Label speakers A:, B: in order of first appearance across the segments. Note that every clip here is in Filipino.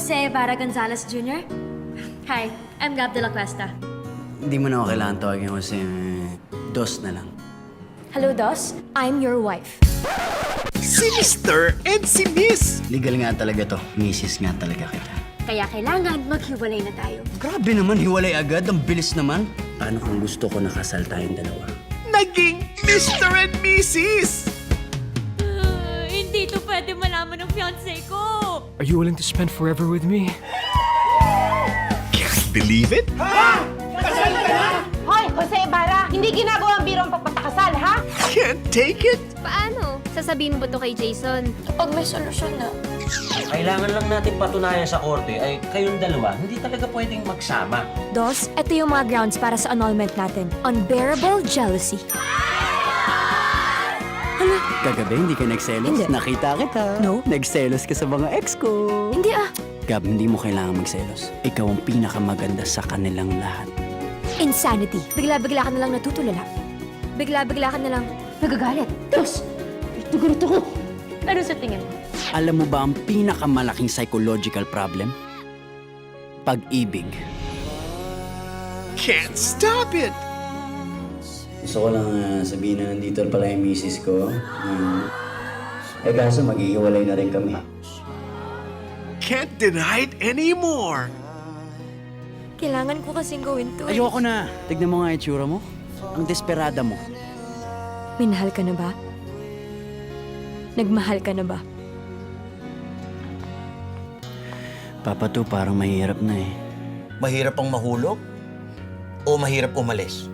A: Jose Vara Gonzalez Jr. Hi, I'm Gab de la Cuesta.
B: Hindi mo na ako kailangan tawagin kasi Dos na lang.
A: Hello, Dos. I'm your wife.
C: Si Mr. and si Miss.
B: Legal nga talaga to. Misis nga talaga kita.
A: Kaya kailangan maghiwalay na tayo.
B: Grabe naman, hiwalay agad. Ang bilis naman. Paano kung gusto ko nakasal tayong dalawa?
C: Naging Mr. and Mrs.
A: Hindi to pwede malaman ng fiancé ko.
D: Are you willing to spend forever with me?
C: Can't believe it?
E: Hoy, Jose Ibarra! Hindi ginagawa ang biro ang pagpapakasal, ha?
C: Can't take it?
F: Paano? Sasabihin mo ba to kay Jason?
A: Kapag may solusyon na.
G: Kailangan lang natin patunayan sa korte ay kayong dalawa hindi talaga pwedeng magsama.
A: Dos, ito yung mga grounds para sa annulment natin. Unbearable jealousy.
B: Kagabi, hindi ka nagselos?
A: Hindi.
B: Nakita kita.
A: No.
B: Nagselos ka sa mga ex ko.
A: Hindi ah.
B: Gab, hindi mo kailangan magselos. Ikaw ang pinakamaganda sa kanilang lahat.
A: Insanity. Bigla-bigla ka na lang natutulala. Bigla-bigla ka na lang nagagalit. Dos, ituguruto ko. Ano sa tingin mo?
B: Alam mo ba ang pinakamalaking psychological problem? Pag-ibig.
C: Can't stop it.
B: Gusto ko lang sabihin na nandito pala yung misis ko. Kaso maghihiwalay na rin kami.
C: Can't deny it anymore.
A: Kailangan ko kasing gawin to.
B: Ayoko na. Tignan mo nga itsura mo. Ang desperada mo.
A: Minahal ka na ba? Nagmahal ka na ba?
B: Papa to, parang mahirap na eh.
H: Mahirap ang mahulog o mahirap umalis?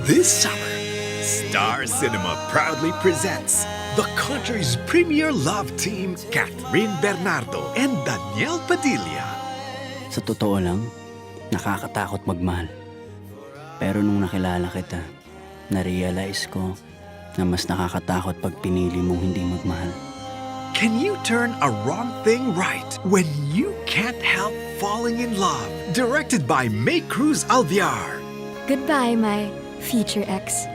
C: This summer, Star Cinema proudly presents the country's premier love team, Catherine Bernardo and Daniel Padilla.
B: Sa totoo lang, nakakatakot magmahal. Pero nung nakilala kita, na-realize ko na mas nakakatakot pag pinili mong hindi magmahal.
C: Can you turn a wrong thing right when you can't help falling in love? Directed by May Cruz Alviar.
A: Goodbye, my future ex.